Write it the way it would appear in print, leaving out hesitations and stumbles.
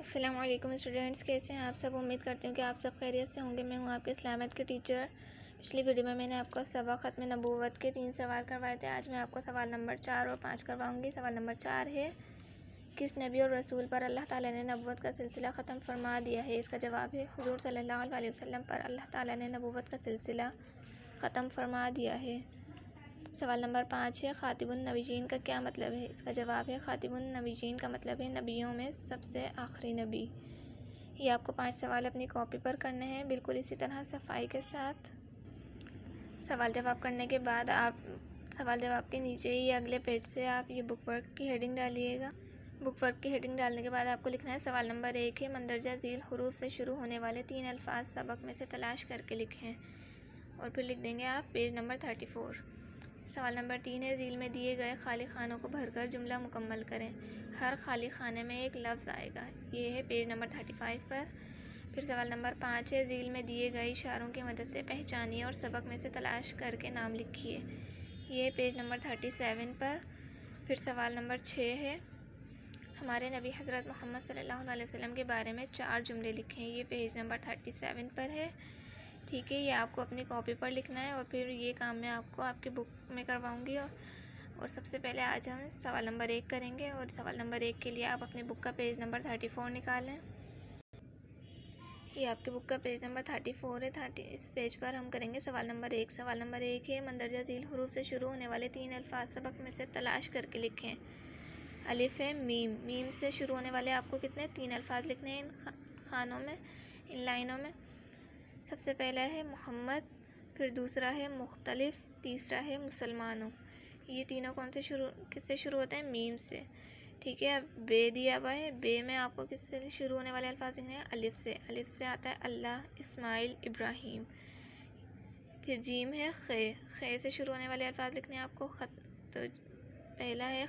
अस्सलाम वालेकुम स्टूडेंट्स, कैसे हैं आप सब। उम्मीद करती हूँ कि आप सब खैरियत से होंगे। मैं हूँ आपके इस्लामियत के टीचर। पिछली वीडियो में मैंने आपको सबक ख़त्म नबूवत के 3 सवाल करवाए थे। आज मैं आपको सवाल नंबर 4 और 5 करवाऊँगी। सवाल नंबर 4 है, किस नबी और रसूल पर अल्लाह ताला ने नबूवत का सिलसिला ख़त्म फरमा दिया है। इसका जवाब है, हुज़ूर सल्लल्लाहु अलैहि वसल्लम पर अल्लाह ताला ने नबूवत का सिलसिला ख़त्म फरमा दिया है। सवाल नंबर 5 है, ख़ातिमुन नबीयीन का क्या मतलब है। इसका जवाब है, ख़ातिमुन नबीयीन का मतलब है नबियों में सबसे आखिरी नबी। ये आपको 5 सवाल अपनी कॉपी पर करने हैं, बिल्कुल इसी तरह सफाई के साथ। सवाल जवाब करने के बाद आप सवाल जवाब के नीचे ही अगले पेज से आप ये बुक वर्क की हेडिंग डालिएगा। बुक वर्क की हेडिंग डालने के बाद आपको लिखना है सवाल नंबर 1 है, मंदरजा झील हुरूफ से शुरू होने वाले 3 अल्फाज सबक में से तलाश करके लिखें। और फिर लिख देंगे आप पेज नंबर 34। सवाल नंबर 3 है, झील में दिए गए खाली खानों को भरकर जुमला मुकम्मल करें। हर खाली खाने में एक लफ्ज़ आएगा। ये है पेज नंबर 35 पर। फिर सवाल नंबर 5 है, झील में दिए गए इशारों की मदद से पहचानिए और सबक में से तलाश करके नाम लिखिए। ये है पेज नंबर 37 पर। फिर सवाल नंबर 6 है, हमारे नबी हज़रत मोहम्मद सल्लल्लाहु अलैहि वसल्लम के बारे में 4 जुमले लिखें। ये पेज नंबर 37 पर है। ठीक है, ये आपको अपनी कॉपी पर लिखना है और फिर ये काम मैं आपको आपकी बुक में करवाऊँगी। और सबसे पहले आज हम सवाल नंबर 1 करेंगे। और सवाल नंबर 1 के लिए आप अपनी बुक का पेज नंबर 34 निकालें। ये आपकी बुक का पेज नंबर 34 है। इस पेज पर हम करेंगे सवाल नंबर 1। सवाल नंबर 1 है, मंदरजा झील हुरूफ से शुरू होने वाले 3 अल्फाज सबक में से तलाश करके लिखें। अलिफ है, मीम। मीम से शुरू होने वाले आपको कितने 3 अल्फाज लिखने हैं इन खानों में, इन लाइनों में। सबसे पहला है मोहम्मद, फिर दूसरा है मुख्तलिफ, तीसरा है मुसलमानों। ये तीनों किससे शुरू होते हैं, मीम से। ठीक है, अब बे दिया हुआ है। बे में आपको किससे शुरू होने वाले अल्फाज लिखने हैं, अलिफ से। अलिफ से आता है अल्लाह, इस्माइल, इब्राहीम। फिर जीम है, खे। खे से शुरू होने वाले अल्फाज लिखने हैं आपको। तो पहला है